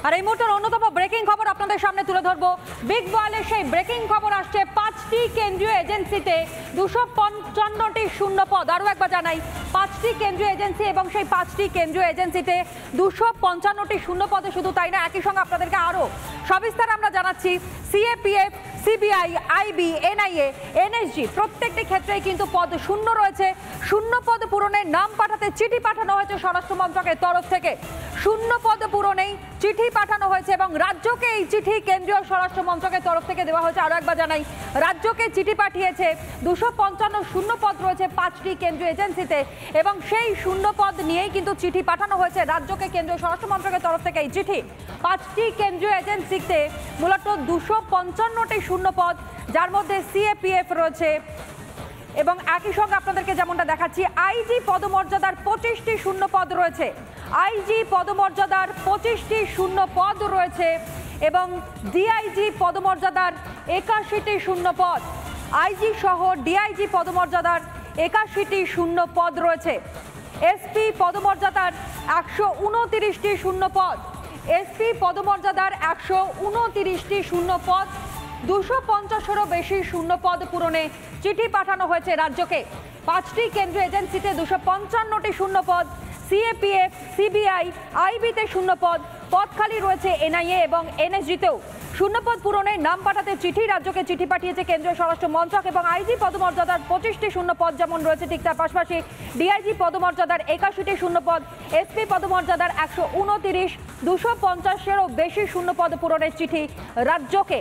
আর এই মুহূর্তের অন্যতম ব্রেকিং খবর আপনাদের সামনে তুলে ধরবো। বিগ বয়েলের সেই ব্রেকিং খবর আসছে, 5টি কেন্দ্রীয় এজেন্সিতে 255টি শূন্য পদ। আরও একবার জানাই, 5টি কেন্দ্রীয় এজেন্সি এবং সেই 5টি কেন্দ্রীয় এজেন্সিতে 255টি শূন্য পদে। শুধু তাই না, একই সঙ্গে আপনাদেরকে আরও সবিস্তার আমরা জানাচ্ছি। CAPF, CBI, IB, NIA, NSG প্রত্যেকটি ক্ষেত্রেই কিন্তু পদ শূন্য রয়েছে। শূন্য পদ পূরণের নাম পাঠাতে চিঠি পাঠানো হয়েছে স্বরাষ্ট্র মন্ত্রকের তরফ থেকে। শূন্য পদ পূরণেই চিঠি পাঠানো হয়েছে এবং রাজ্যকে এই চিঠি কেন্দ্রীয় স্বরাষ্ট্র মন্ত্রকের তরফ থেকে দেওয়া হয়েছে। আরও একবার জানাই, রাজ্যকে চিঠি পাঠিয়েছে। 255 শূন্য পদ রয়েছে 5টি কেন্দ্রীয় এজেন্সিতে এবং সেই শূন্য পদ নিয়েই কিন্তু চিঠি পাঠানো হয়েছে রাজ্যকে কেন্দ্রীয় স্বরাষ্ট্র মন্ত্রকের তরফ থেকে। এই চিঠি 5টি কেন্দ্রীয় এজেন্সিতে মূলত 255টি শূন্য পদ, যার মধ্যে সিএপিএফ রয়েছে এবং একই সঙ্গে আপনাদেরকে যেমনটা দেখাচ্ছি, আইজি পদমর্যাদার 25টি শূন্য পদ রয়েছে। আইজি পদমর্যাদার 25টি শূন্য পদ রয়েছে এবং ডিআইজি পদমর্যাদার 81টি শূন্য পদ। আইজি সহ ডিআইজি পদমর্যাদার 81টি শূন্য পদ রয়েছে। এসপি পদমর্যাদার 129টি শূন্য পদ। এসপি পদমর্যাদার 129টি শূন্য পদ। 250-এরও বেশি শূন্য পদ পূরণে চিঠি পাঠানো হয়েছে রাজ্যকে। 5টি কেন্দ্রীয় এজেন্সিতে 255টি শূন্য পদ। সিএপিএফ, সিবিআই, আইবিতে শূন্য পদ। পদ খালি রয়েছে এনআইএ এবং এনএসজিতেও। শূন্যপদ পূরণে নাম পাঠাতে চিঠি রাজ্যকে চিঠি পাঠিয়েছে কেন্দ্রীয় স্বরাষ্ট্র মন্ত্রক এবং আইজি পদমর্যাদার 25টি শূন্য পদ যেমন রয়েছে, ঠিক তার পাশাপাশি ডিআইজি পদমর্যাদার 81টি শূন্য পদ, এসপি পদমর্যাদার 129, 250-এরও বেশি শূন্য পদ পূরণের চিঠি রাজ্যকে।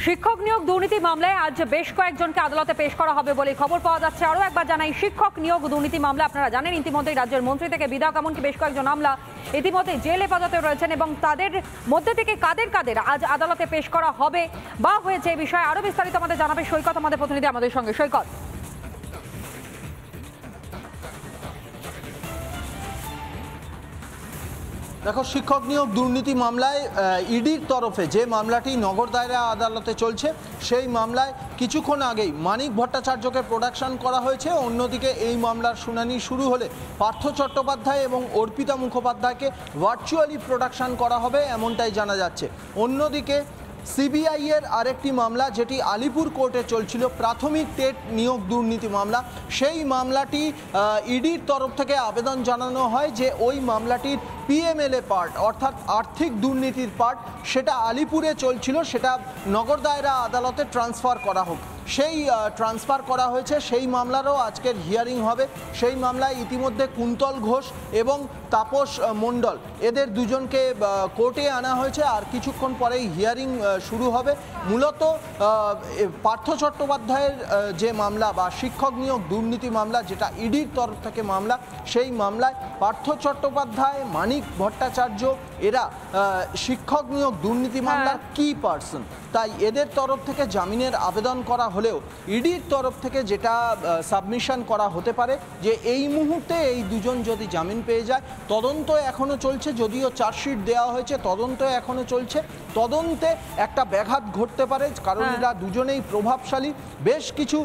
শিক্ষক নিয়োগ দুর্নীতি মামলায় আজ বেশ কয়েকজনকে আদালতে পেশ করা হবে বলে খবর পাওয়া যাচ্ছে। আরও একবার জানাই, শিক্ষক নিয়োগ দুর্নীতি মামলা আপনারা জানেন ইতিমধ্যেই রাজ্যের মন্ত্রী থেকে বিধায়ক এমনকি বেশ কয়েকজন আমলা ইতিমধ্যে জেল হেফাজতে রয়েছেন এবং তাদের মধ্যে থেকে কাদের কাদের আজ আদালতে পেশ করা হবে বা হয়েছে এই বিষয়ে আরও বিস্তারিত আমাদের জানাবে সৈকত, আমাদের প্রতিনিধি আমাদের সঙ্গে। সৈকত, দেখো, শিক্ষক নিয়োগ দুর্নীতি মামলায় ইডির তরফে যে মামলাটি নগর দায়রা আদালতে চলছে, সেই মামলায় কিছুক্ষণ আগেই মানিক ভট্টাচার্যকে প্রোডাকশন করা হয়েছে। অন্যদিকে এই মামলার শুনানি শুরু হলে পার্থ চট্টোপাধ্যায় এবং অর্পিতা মুখোপাধ্যায়কে ভার্চুয়ালি প্রোডাকশন করা হবে এমনটাই জানা যাচ্ছে। অন্যদিকে সিবিআই এর আরেকটি মামলা, যেটি আলিপুর কোর্টে চলছিল, প্রাথমিক টেট নিয়োগ দুর্নীতি মামলা, সেই মামলাটি ইডির তরফ থেকে আবেদন জানানো হয় যে ওই মামলাটির পিএমএলএ পার্ট অর্থাৎ আর্থিক দুর্নীতির পার্ট, সেটা আলিপুরে চলছিল, সেটা নগর দায়রা আদালতে ট্রান্সফার করা হোক। সেই ট্রান্সফার করা হয়েছে, সেই মামলারও আজকের হিয়ারিং হবে। সেই মামলায় ইতিমধ্যে কুন্তল ঘোষ এবং তাপস মণ্ডল, এদের দুজনকে কোর্টে আনা হয়েছে। আর কিছুক্ষণ পরেই হিয়ারিং শুরু হবে। মূলত পার্থ চট্টোপাধ্যায়ের যে মামলা বা শিক্ষক নিয়োগ দুর্নীতি মামলা, যেটা ইডির তরফ থেকে মামলা, সেই মামলায় পার্থ চট্টোপাধ্যায়, মানিক ভট্টাচার্য এরা শিক্ষক নিয়োগ দুর্নীতি মামলার কি পার্সন, তাই এদের তরফ থেকে জামিনের আবেদন করা হলেও ইডির তরফ থেকে যেটা সাবমিশন করা হতে পারে যে এই মুহূর্তে এই দুজন যদি জামিন পেয়ে যায়, তদন্ত এখনও চলছে, যদিও চার্জশিট দেওয়া হয়েছে, তদন্ত এখনও চলছে, তদন্তে একটা ব্যাঘাত ঘটতে পারে, কারণ এরা দুজনেই প্রভাবশালী, বেশ কিছু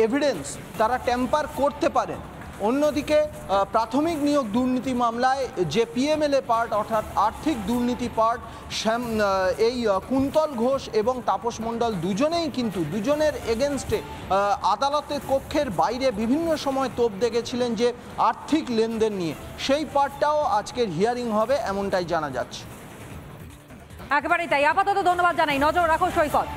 এভিডেন্স তারা ট্যাম্পার করতে পারেন। অন্যদিকে প্রাথমিক নিয়োগ দুর্নীতি মামলায় যে পিএমএলএ পার্ট অর্থাৎ আর্থিক দুর্নীতি পার্ট, এই কুন্তল ঘোষ এবং তাপস মণ্ডল দুজনেই কিন্তু দুজনের এগেনস্টে আদালতের কক্ষের বাইরে বিভিন্ন সময় তোপ দেখেছিলেন যে আর্থিক লেনদেন নিয়ে, সেই পার্টটাও আজকের হিয়ারিং হবে এমনটাই জানা যাচ্ছে। একেবারেই তাই। আপাতত ধন্যবাদ জানাই, নজর রাখো সৈকত।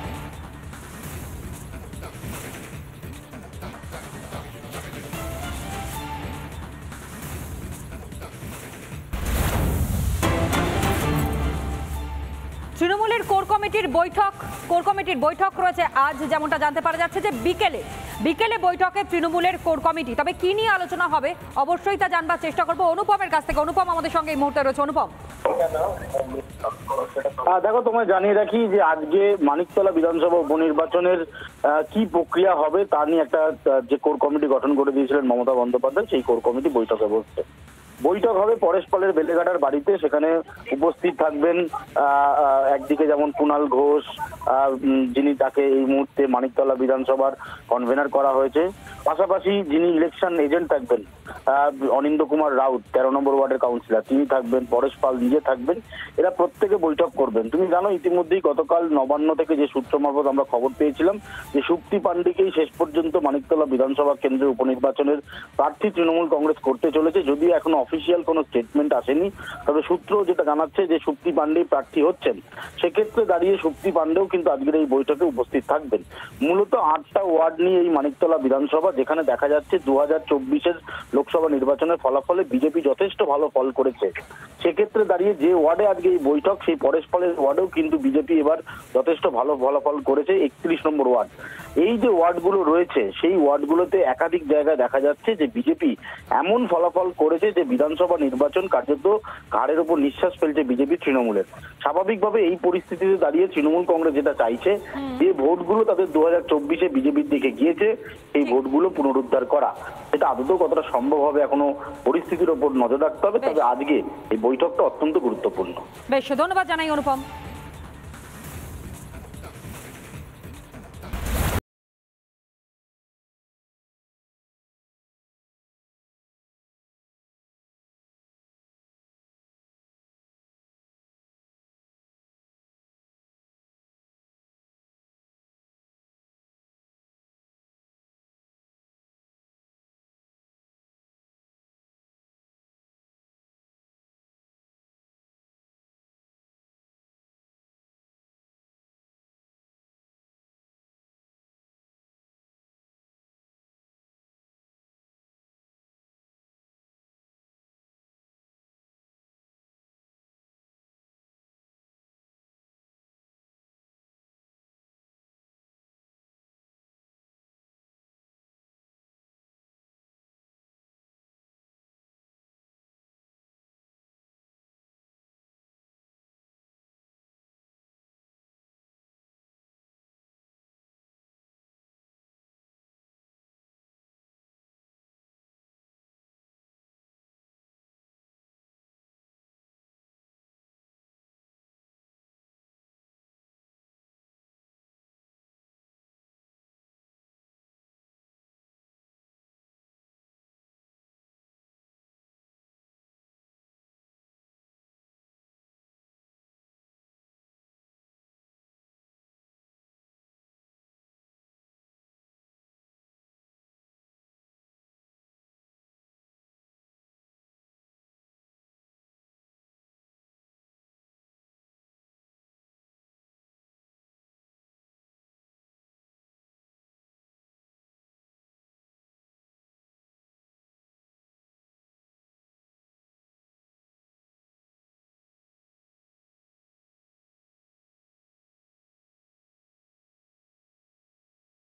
তৃণমূলের কোর কমিটির বৈঠক রয়েছে আজ, যেমনটা জানতে পারা যাচ্ছে যে বিকেলে বৈঠকে তৃণমূলের কোর কমিটি। তবে কি নিয়ে আলোচনা হবে অবশ্যই তা জানবার চেষ্টা করবো অনুপমের কাছ থেকে। অনুপম আমাদের সঙ্গে এই মুহূর্তে রয়েছে। অনুপম, দেখো, তোমায় জানিয়ে রাখি যে আজকে মানিকতলা বিধানসভা উপনির্বাচনের কি প্রক্রিয়া হবে তা নিয়ে একটা যে কোর কমিটি গঠন করে দিয়েছিলেন মমতা বন্দ্যোপাধ্যায়, সেই কোর কমিটি বৈঠকে বসছে। বৈঠক হবে পরেশ পালের বেলেঘাটার বাড়িতে। সেখানে উপস্থিত থাকবেন একদিকে যেমন কুণাল ঘোষ, যিনি তাকে এই মুহূর্তে মানিকতলা বিধানসভার কনভেনার করা হয়েছে, পাশাপাশি যিনি ইলেকশন এজেন্ট থাকবেন অনিন্দ কুমার রাউত 13 নম্বর ওয়ার্ডের কাউন্সিলর, তিনি থাকবেন, পরেশ পাল নিজে থাকবেন। এরা প্রত্যেকে বৈঠক করবেন। তুমি জানো ইতিমধ্যেই গতকাল নবান্ন থেকে যে সূত্র মারফত আমরা খবর পেয়েছিলাম যে সুপ্তি পান্ডেকেই শেষ পর্যন্ত মানিকতলা বিধানসভা কেন্দ্রের উপনির্বাচনের প্রার্থী তৃণমূল কংগ্রেস করতে চলেছে। যদিও এখনো অফিসিয়াল কোনো স্টেটমেন্ট আসেনি, তবে সূত্র যেটা জানাচ্ছে যে সুপ্তি পান্ডে প্রার্থী হচ্ছেন। সেক্ষেত্রে দাঁড়িয়ে সুপ্তি পান্ডেও কিন্তু আজকের এই বৈঠকে উপস্থিত থাকবেন। মূলত 8টা ওয়ার্ড নিয়ে এই মানিকতলা বিধানসভা, যেখানে দেখা যাচ্ছে 2024-এর লোকসভা নির্বাচনের ফলাফলে বিজেপি যথেষ্ট ভালো ফল করেছে। সেক্ষেত্রে দাঁড়িয়ে যে ওয়ার্ডে আজকে এই বৈঠক, সেই পরেশ পালের ওয়ার্ডেও কিন্তু বিজেপি এবার যথেষ্ট ভালো ফলাফল করেছে, 31 নম্বর ওয়ার্ড। এই যে ওয়ার্ডগুলো রয়েছে সেই ওয়ার্ডগুলোতে একাধিক জায়গায় দেখা যাচ্ছে যে বিজেপি এমন ফলাফল করেছে যে বিধানসভা নির্বাচন কার্যত ঘাড়ের ওপর নিঃশ্বাস ফেলছে বিজেপি তৃণমূলের। স্বাভাবিকভাবে এই পরিস্থিতিতে দাঁড়িয়ে তৃণমূল কংগ্রেস যেটা চাইছে যে ভোটগুলো তাদের 2024-এ বিজেপির দিকে গিয়েছে এই ভোটগুলো পুনরুদ্ধার করা। সেটা আদৌ কতটা সম্ভব হবে এখনো পরিস্থিতির ওপর নজর রাখতে হবে। তবে আজকে এই বৈঠকটা অত্যন্ত গুরুত্বপূর্ণ। বেশ, ধন্যবাদ জানাই অনুপম।